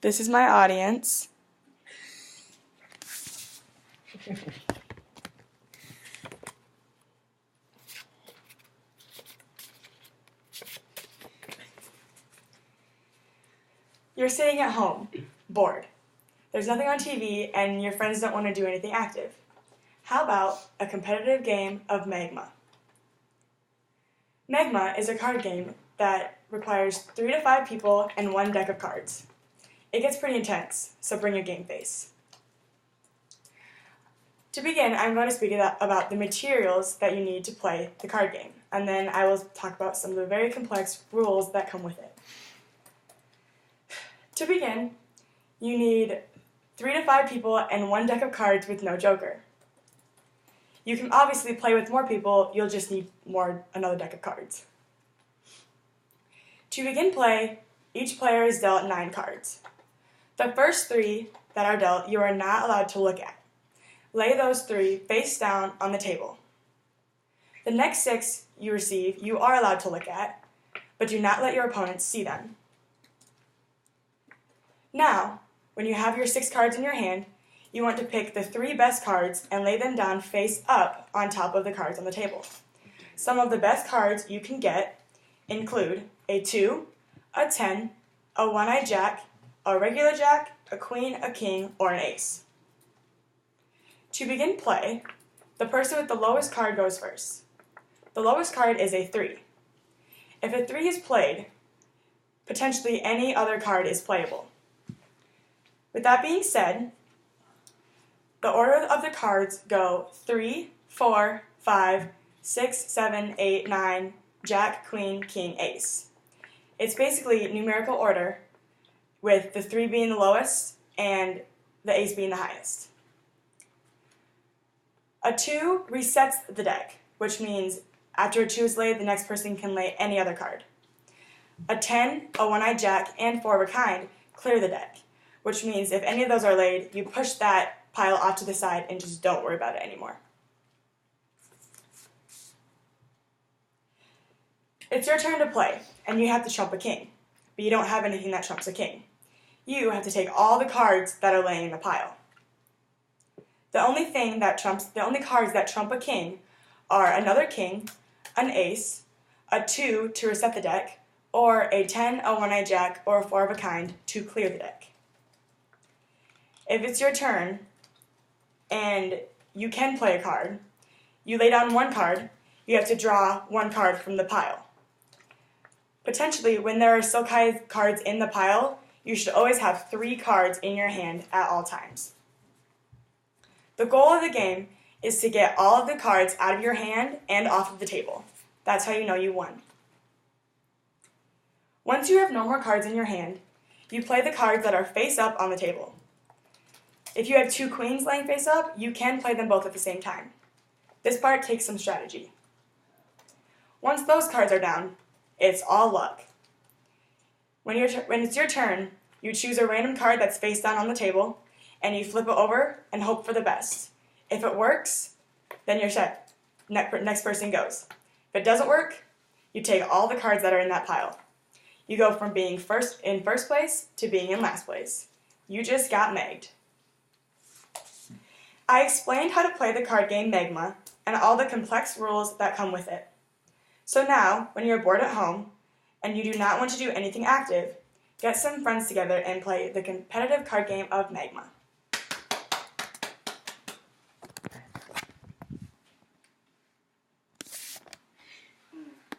This is my audience. You're sitting at home, bored. There's nothing on TV and your friends don't want to do anything active. How about a competitive game of Magma? Magma is a card game that requires 3 to 5 people and 1 deck of cards. It gets pretty intense, so bring your game face. To begin, I'm going to speak about the materials that you need to play the card game, and then I will talk about some of the very complex rules that come with it. To begin, you need 3 to 5 people and 1 deck of cards with no joker. You can obviously play with more people, you'll just need another deck of cards. To begin play, each player is dealt 9 cards. The first 3 that are dealt, you are not allowed to look at. Lay those 3 face down on the table. The next 6 you receive, you are allowed to look at, but do not let your opponents see them. Now, when you have your 6 cards in your hand, you want to pick the 3 best cards and lay them down face up on top of the cards on the table. Some of the best cards you can get include a 2, a 10, a one-eyed jack, a regular jack, a queen, a king, or an ace. To begin play, the person with the lowest card goes first. The lowest card is a 3. If a 3 is played, potentially any other card is playable. With that being said, the order of the cards go 3, 4, 5, 6, 7, 8, 9, jack, queen, king, ace. It's basically numerical order, with the 3 being the lowest and the ace being the highest. A 2 resets the deck, which means after a 2 is laid, the next person can lay any other card. A 10, a one-eyed jack, and 4 of a kind clear the deck, which means if any of those are laid, you push that pile off to the side and just don't worry about it anymore. It's your turn to play, and you have to trump a king, but you don't have anything that trumps a king. You have to take all the cards that are laying in the pile. The only cards that trump a king are another king, an ace, a 2 to reset the deck, or a 10, a one-eyed jack, or a 4 of a kind to clear the deck. If it's your turn, and you can play a card, you lay down 1 card, you have to draw 1 card from the pile. Potentially, when there are still cards in the pile, you should always have 3 cards in your hand at all times. The goal of the game is to get all of the cards out of your hand and off of the table. That's how you know you won. Once you have no more cards in your hand, you play the cards that are face up on the table. If you have 2 queens laying face up, you can play them both at the same time. This part takes some strategy. Once those cards are down, it's all luck. When it's your turn, you choose a random card that's face down on the table, and you flip it over and hope for the best. If it works, then you're set. Next person goes. If it doesn't work, you take all the cards that are in that pile. You go from being in first place to being in last place. You just got megged. I explained how to play the card game Magma and all the complex rules that come with it. So now, when you're bored at home and you do not want to do anything active, get some friends together and play the competitive card game of Magma.